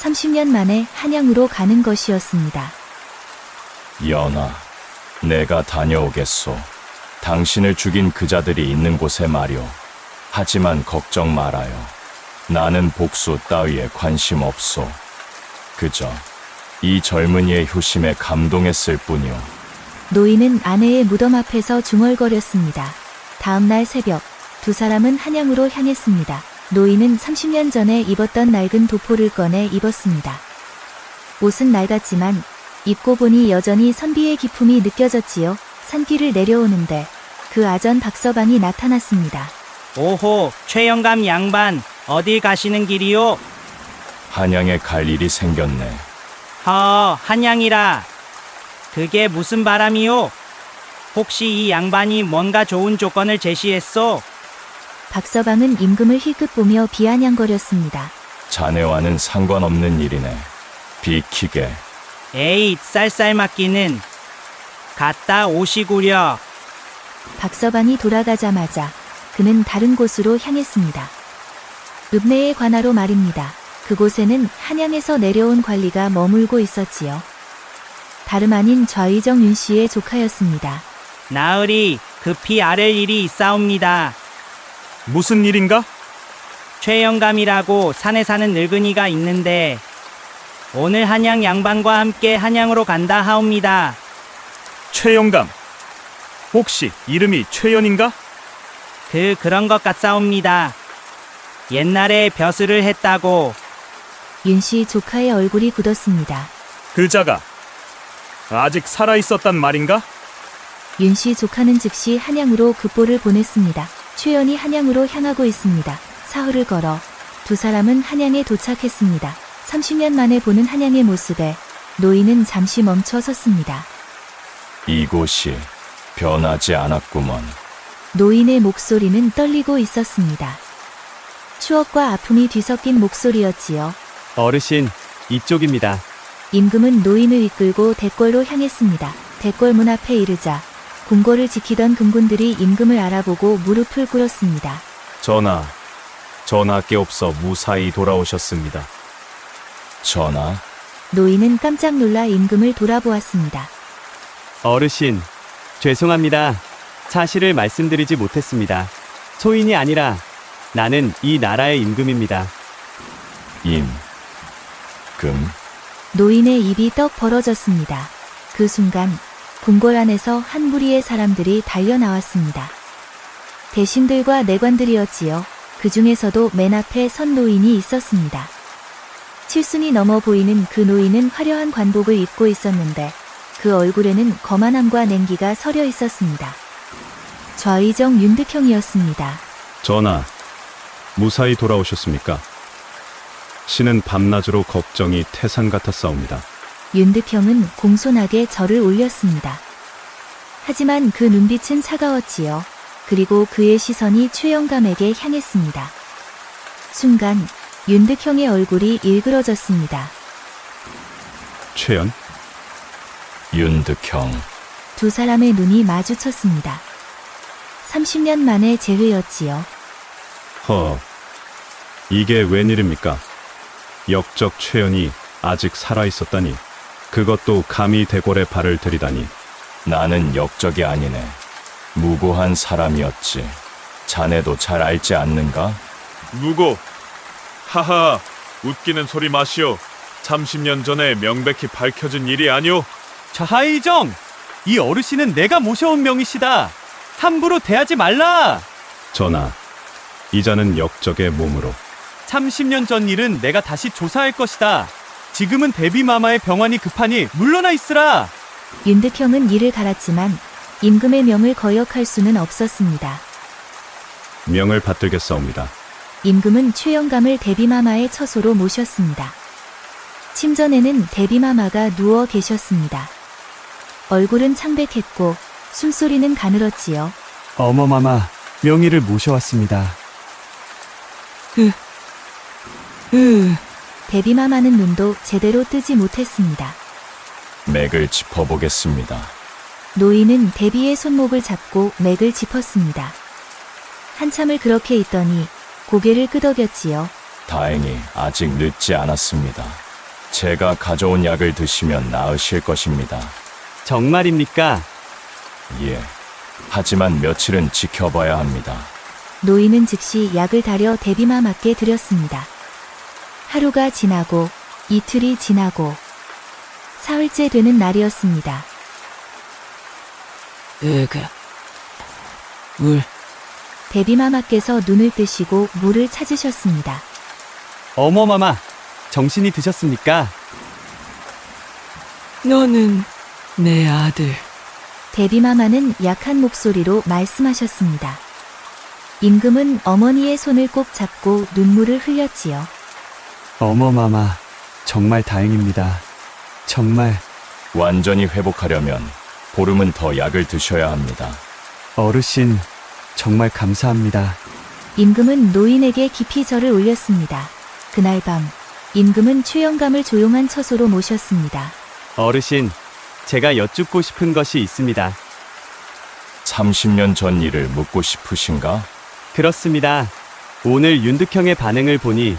30년 만에 한양으로 가는 것이었습니다. 연아, 내가 다녀오겠소. 당신을 죽인 그자들이 있는 곳에 말이오. 하지만 걱정 말아요. 나는 복수 따위에 관심 없소. 그저 이 젊은이의 효심에 감동했을 뿐이오. 노인은 아내의 무덤 앞에서 중얼거렸습니다. 다음 날 새벽 두 사람은 한양으로 향했습니다. 노인은 30년 전에 입었던 낡은 도포를 꺼내 입었습니다. 옷은 낡았지만 입고 보니 여전히 선비의 기품이 느껴졌지요. 산길을 내려오는데 그 아전 박서방이 나타났습니다. 오호, 최영감 양반, 어딜 가시는 길이요? 한양에 갈 일이 생겼네. 한양이라. 그게 무슨 바람이요? 혹시 이 양반이 뭔가 좋은 조건을 제시했소? 박서방은 임금을 힐끗 보며 비아냥거렸습니다. 자네와는 상관없는 일이네. 비키게. 에이, 쌀쌀맞기는. 갔다 오시구려. 박서방이 돌아가자마자 그는 다른 곳으로 향했습니다. 읍내의 관하로 말입니다. 그곳에는 한양에서 내려온 관리가 머물고 있었지요. 다름 아닌 좌의정 윤씨의 조카였습니다. 나으리, 급히 아랠 일이 있사옵니다. 무슨 일인가? 최영감이라고 산에 사는 늙은이가 있는데 오늘 한양 양반과 함께 한양으로 간다 하옵니다. 최영감. 혹시 이름이 최연인가? 그런 것 같사옵니다. 옛날에 벼슬을 했다고. 윤씨 조카의 얼굴이 굳었습니다. 그자가 아직 살아 있었단 말인가? 윤 씨 조카는 즉시 한양으로 급보를 보냈습니다. 최연이 한양으로 향하고 있습니다. 사흘을 걸어 두 사람은 한양에 도착했습니다. 30년 만에 보는 한양의 모습에 노인은 잠시 멈춰 섰습니다. 이곳이 변하지 않았구먼. 노인의 목소리는 떨리고 있었습니다. 추억과 아픔이 뒤섞인 목소리였지요. 어르신, 이쪽입니다. 임금은 노인을 이끌고 대궐로 향했습니다. 대궐 문 앞에 이르자 궁궐을 지키던 금군들이 임금을 알아보고 무릎을 꿇었습니다. 전하 깨없어 무사히 돌아오셨습니다. 전하, 노인은 깜짝 놀라 임금을 돌아보았습니다. 어르신, 죄송합니다. 사실을 말씀드리지 못했습니다. 소인이 아니라 나는 이 나라의 임금입니다. 금, 노인의 입이 떡 벌어졌습니다. 그 순간 궁궐 안에서 한 무리의 사람들이 달려 나왔습니다. 대신들과 내관들이었지요. 그 중에서도 맨 앞에 선 노인이 있었습니다. 칠순이 넘어 보이는 그 노인은 화려한 관복을 입고 있었는데 그 얼굴에는 거만함과 냉기가 서려 있었습니다. 좌의정 윤득형이었습니다. 전하, 무사히 돌아오셨습니까? 신은 밤낮으로 걱정이 태산 같았사옵니다. 윤득형은 공손하게 절을 올렸습니다. 하지만 그 눈빛은 차가웠지요. 그리고 그의 시선이 최영감에게 향했습니다. 순간 윤득형의 얼굴이 일그러졌습니다. 최연? 윤득형. 두 사람의 눈이 마주쳤습니다. 30년 만의 재회였지요. 이게 웬일입니까? 역적 최연이 아직 살아있었다니. 그것도 감히 대궐에 발을 들이다니. 나는 역적이 아니네. 무고한 사람이었지. 자네도 잘 알지 않는가? 무고. 하하, 웃기는 소리 마시오. 30년 전에 명백히 밝혀진 일이 아니오. 좌의정! 이 어르신은 내가 모셔온 명이시다. 함부로 대하지 말라. 전하, 이자는 역적의 몸으로. 30년 전 일은 내가 다시 조사할 것이다. 지금은 대비마마의 병환이 급하니 물러나 있으라. 윤득형은 이를 갈았지만 임금의 명을 거역할 수는 없었습니다. 명을 받들겠사옵니다. 임금은 최영감을 대비마마의 처소로 모셨습니다. 침전에는 대비마마가 누워 계셨습니다. 얼굴은 창백했고 숨소리는 가늘었지요. 어머마마, 명의를 모셔왔습니다. 대비마마는 눈도 제대로 뜨지 못했습니다. 맥을 짚어보겠습니다. 노인은 대비의 손목을 잡고 맥을 짚었습니다. 한참을 그렇게 있더니 고개를 끄덕였지요. 다행히 아직 늦지 않았습니다. 제가 가져온 약을 드시면 나으실 것입니다. 정말입니까? 예. 하지만 며칠은 지켜봐야 합니다. 노인은 즉시 약을 다려 대비마마께 드렸습니다. 하루가 지나고 이틀이 지나고 사흘째 되는 날이었습니다. 물. 대비마마께서 눈을 뜨시고 물을 찾으셨습니다. 어머마마, 정신이 드셨습니까? 너는 내 아들. 대비마마는 약한 목소리로 말씀하셨습니다. 임금은 어머니의 손을 꼭 잡고 눈물을 흘렸지요. 어머마마, 정말 다행입니다. 정말 완전히 회복하려면 보름은 더 약을 드셔야 합니다. 어르신, 정말 감사합니다. 임금은 노인에게 깊이 절을 올렸습니다. 그날 밤 임금은 최영감을 조용한 처소로 모셨습니다. 어르신, 제가 여쭙고 싶은 것이 있습니다. 30년 전 일을 묻고 싶으신가? 그렇습니다. 오늘 윤득형의 반응을 보니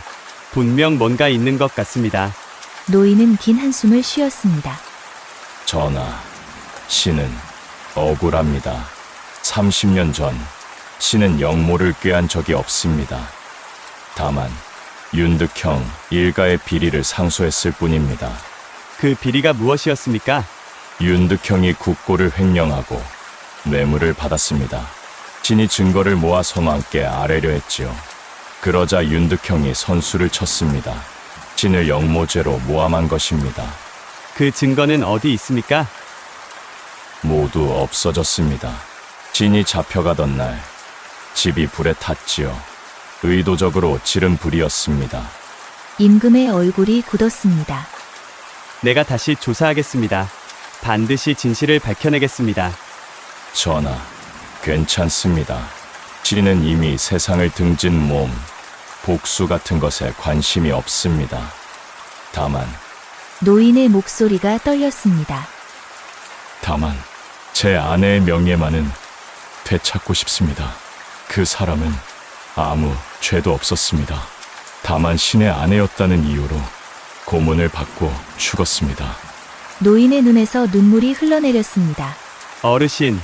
분명 뭔가 있는 것 같습니다. 노인은 긴 한숨을 쉬었습니다. 전하, 신은 억울합니다. 30년 전 신은 영모를 꾀한 적이 없습니다. 다만 윤득형 일가의 비리를 상소했을 뿐입니다. 그 비리가 무엇이었습니까? 윤득형이 국고를 횡령하고 뇌물을 받았습니다. 신이 증거를 모아 선왕께 아뢰려 했지요. 그러자 윤득형이 선수를 쳤습니다. 신을 영모죄로 모함한 것입니다. 그 증거는 어디 있습니까? 모두 없어졌습니다. 진이 잡혀가던 날 집이 불에 탔지요. 의도적으로 지른 불이었습니다. 임금의 얼굴이 굳었습니다. 내가 다시 조사하겠습니다. 반드시 진실을 밝혀내겠습니다. 전하, 괜찮습니다. 신은 이미 세상을 등진 몸, 복수 같은 것에 관심이 없습니다. 다만 노인의 목소리가 떨렸습니다. 제 아내의 명예만은 되찾고 싶습니다. 그 사람은 아무 죄도 없었습니다. 다만 신의 아내였다는 이유로 고문을 받고 죽었습니다. 노인의 눈에서 눈물이 흘러내렸습니다. 어르신,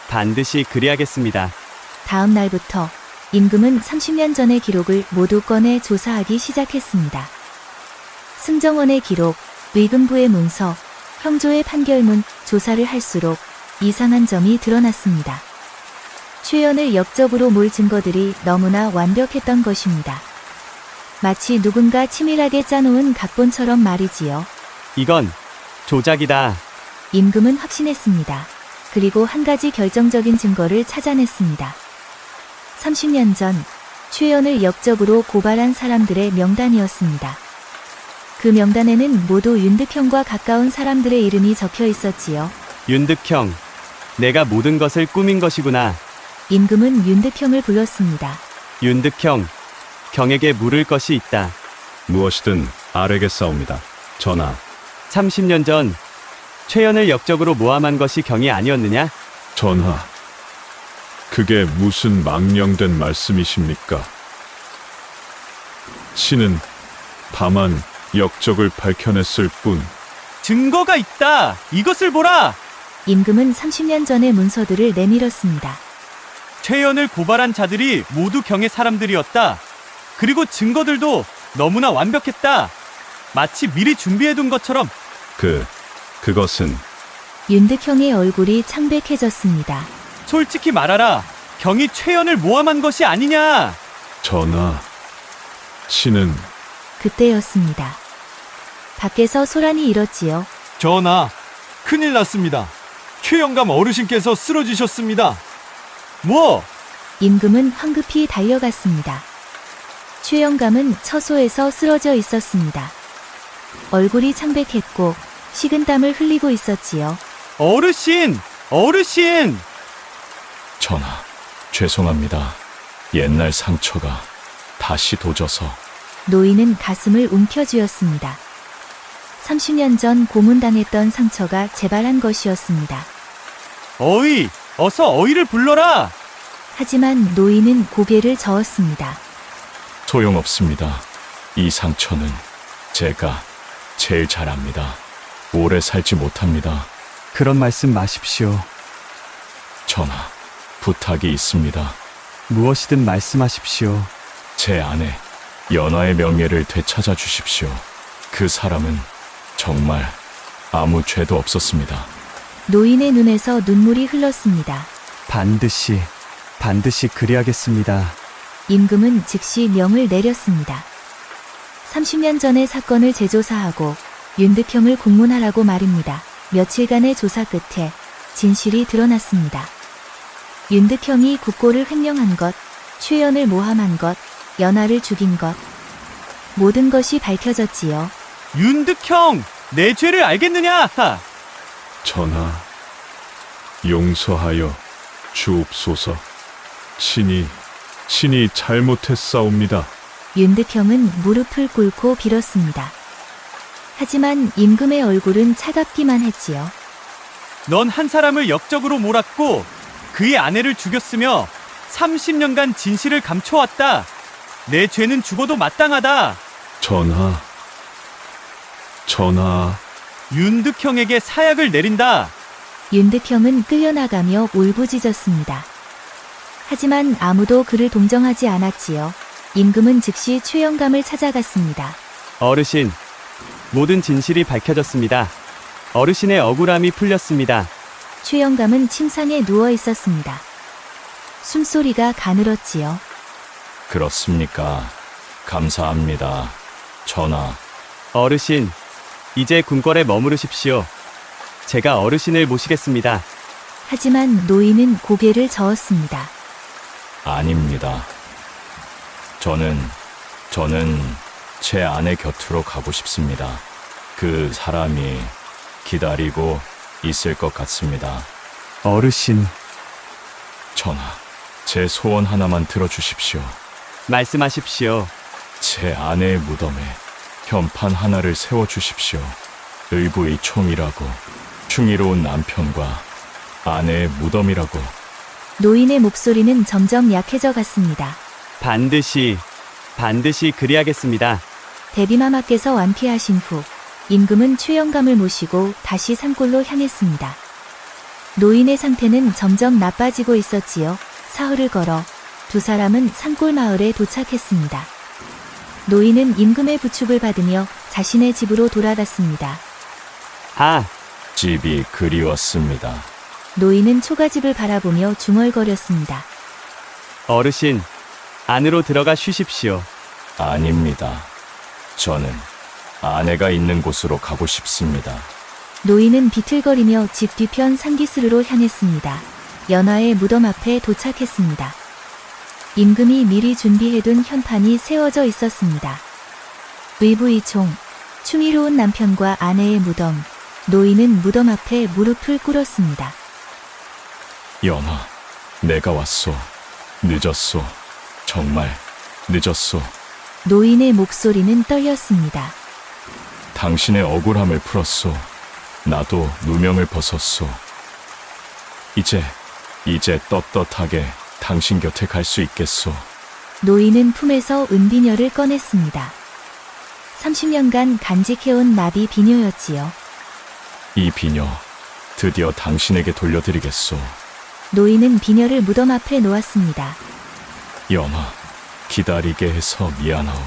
반드시 그리하겠습니다. 다음 날부터 임금은 30년 전의 기록을 모두 꺼내 조사하기 시작했습니다. 승정원의 기록, 의금부의 문서, 형조의 판결문 조사를 할수록 이상한 점이 드러났습니다. 최연을 역적으로 몰 증거들이 너무나 완벽했던 것입니다. 마치 누군가 치밀하게 짜놓은 각본처럼 말이지요. 이건 조작이다. 임금은 확신했습니다. 그리고 한 가지 결정적인 증거를 찾아냈습니다. 30년 전 최연을 역적으로 고발한 사람들의 명단이었습니다. 그 명단에는 모두 윤득형과 가까운 사람들의 이름이 적혀 있었지요. 윤득형, 내가 모든 것을 꾸민 것이구나. 임금은 윤득형을 불렀습니다. 윤득형, 경에게 물을 것이 있다. 무엇이든 아뢰겠사옵니다. 전하, 30년 전 최연을 역적으로 모함한 것이 경이 아니었느냐? 전하, 그게 무슨 망령된 말씀이십니까? 신은 다만 역적을 밝혀냈을 뿐. 증거가 있다. 이것을 보라. 임금은 30년 전의 문서들을 내밀었습니다. 최연을 고발한 자들이 모두 경의 사람들이었다. 그리고 증거들도 너무나 완벽했다. 마치 미리 준비해둔 것처럼. 그것은 윤득형의 얼굴이 창백해졌습니다. 솔직히 말하라. 경이 최연을 모함한 것이 아니냐? 전하, 신은 그때였습니다. 밖에서 소란이 일었지요. 전하, 큰일 났습니다. 최영감 어르신께서 쓰러지셨습니다. 뭐? 임금은 황급히 달려갔습니다. 최영감은 처소에서 쓰러져 있었습니다. 얼굴이 창백했고 식은땀을 흘리고 있었지요. 어르신! 어르신! 전하, 죄송합니다. 옛날 상처가 다시 도져서. 노인은 가슴을 움켜쥐었습니다. 30년 전 고문당했던 상처가 재발한 것이었습니다. 어이! 어서 어이를 불러라! 하지만 노인은 고개를 저었습니다. 소용없습니다. 이 상처는 제가 제일 잘 압니다. 오래 살지 못합니다. 그런 말씀 마십시오. 전하, 부탁이 있습니다. 무엇이든 말씀하십시오. 제 아내 연화의 명예를 되찾아 주십시오. 그 사람은 정말 아무 죄도 없었습니다. 노인의 눈에서 눈물이 흘렀습니다. 반드시 그리하겠습니다. 임금은 즉시 명을 내렸습니다. 30년 전의 사건을 재조사하고 윤득형을 공문하라고 말입니다. 며칠간의 조사 끝에 진실이 드러났습니다. 윤득형이 국고를 횡령한 것, 최연을 모함한 것, 연하를 죽인 것, 모든 것이 밝혀졌지요. 윤득형! 내 죄를 알겠느냐? 전하, 용서하여 주옵소서. 신이 잘못했사옵니다. 윤득형은 무릎을 꿇고 빌었습니다. 하지만 임금의 얼굴은 차갑기만 했지요. 넌 한 사람을 역적으로 몰았고 그의 아내를 죽였으며 30년간 진실을 감춰왔다. 내 죄는 죽어도 마땅하다. 전하, 윤득형에게 사약을 내린다. 윤득형은 끌려나가며 울부짖었습니다. 하지만 아무도 그를 동정하지 않았지요. 임금은 즉시 최영감을 찾아갔습니다. 어르신, 모든 진실이 밝혀졌습니다. 어르신의 억울함이 풀렸습니다. 최영감은 침상에 누워 있었습니다. 숨소리가 가늘었지요. 그렇습니까? 감사합니다. 전하, 어르신, 이제 궁궐에 머무르십시오. 제가 어르신을 모시겠습니다. 하지만 노인은 고개를 저었습니다. 아닙니다. 저는 제 아내 곁으로 가고 싶습니다. 그 사람이 기다리고 있을 것 같습니다. 어르신, 전하, 제 소원 하나만 들어주십시오. 말씀하십시오. 제 아내의 무덤에 현판 하나를 세워주십시오. 의부의 총이라고, 충의로운 남편과 아내의 무덤이라고. 노인의 목소리는 점점 약해져 갔습니다. 반드시 그리하겠습니다. 대비마마께서 완쾌하신 후 임금은 최영감을 모시고 다시 산골로 향했습니다. 노인의 상태는 점점 나빠지고 있었지요. 사흘을 걸어 두 사람은 산골 마을에 도착했습니다. 노인은 임금의 부축을 받으며 자신의 집으로 돌아갔습니다. 아, 집이 그리웠습니다. 노인은 초가집을 바라보며 중얼거렸습니다. 어르신, 안으로 들어가 쉬십시오. 아닙니다. 저는 아내가 있는 곳으로 가고 싶습니다. 노인은 비틀거리며 집 뒤편 산기스르로 향했습니다. 연화의 무덤 앞에 도착했습니다. 임금이 미리 준비해둔 현판이 세워져 있었습니다. 의부이총, 충의로운 남편과 아내의 무덤. 노인은 무덤 앞에 무릎을 꿇었습니다. 연하, 내가 왔소. 늦었소. 정말 늦었소. 노인의 목소리는 떨렸습니다. 당신의 억울함을 풀었소. 나도 누명을 벗었소. 이제 떳떳하게 당신 곁에 갈 수 있겠소. 노인은 품에서 은비녀를 꺼냈습니다. 30년간 간직해온 나비 비녀였지요. 이 비녀 드디어 당신에게 돌려드리겠소. 노인은 비녀를 무덤 앞에 놓았습니다. 연하, 기다리게 해서 미안하오.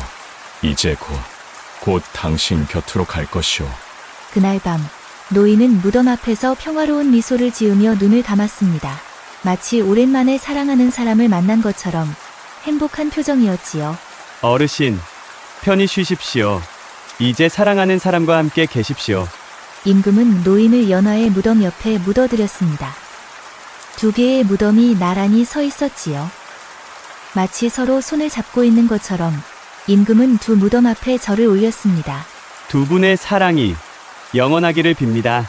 이제 곧 당신 곁으로 갈 것이오. 그날 밤 노인은 무덤 앞에서 평화로운 미소를 지으며 눈을 감았습니다. 마치 오랜만에 사랑하는 사람을 만난 것처럼 행복한 표정이었지요. 어르신, 편히 쉬십시오. 이제 사랑하는 사람과 함께 계십시오. 임금은 노인을 연화의 무덤 옆에 묻어드렸습니다. 두 개의 무덤이 나란히 서 있었지요. 마치 서로 손을 잡고 있는 것처럼 임금은 두 무덤 앞에 절을 올렸습니다. 두 분의 사랑이 영원하기를 빕니다.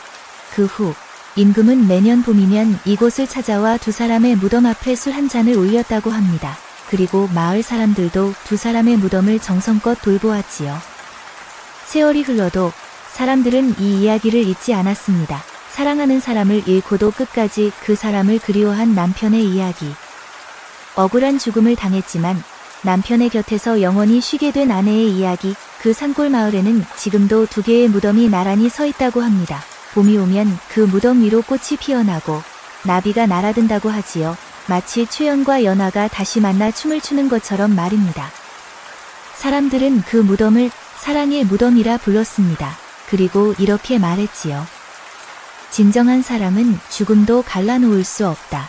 그 후 임금은 매년 봄이면 이곳을 찾아와 두 사람의 무덤 앞에 술 한 잔을 올렸다고 합니다. 그리고 마을 사람들도 두 사람의 무덤을 정성껏 돌보았지요. 세월이 흘러도 사람들은 이 이야기를 잊지 않았습니다. 사랑하는 사람을 잃고도 끝까지 그 사람을 그리워한 남편의 이야기. 억울한 죽음을 당했지만 남편의 곁에서 영원히 쉬게 된 아내의 이야기. 그 산골 마을에는 지금도 두 개의 무덤이 나란히 서 있다고 합니다. 봄이 오면 그 무덤 위로 꽃이 피어나고 나비가 날아든다고 하지요. 마치 최연과 연화가 다시 만나 춤을 추는 것처럼 말입니다. 사람들은 그 무덤을 사랑의 무덤이라 불렀습니다. 그리고 이렇게 말했지요. 진정한 사랑은 죽음도 갈라놓을 수 없다.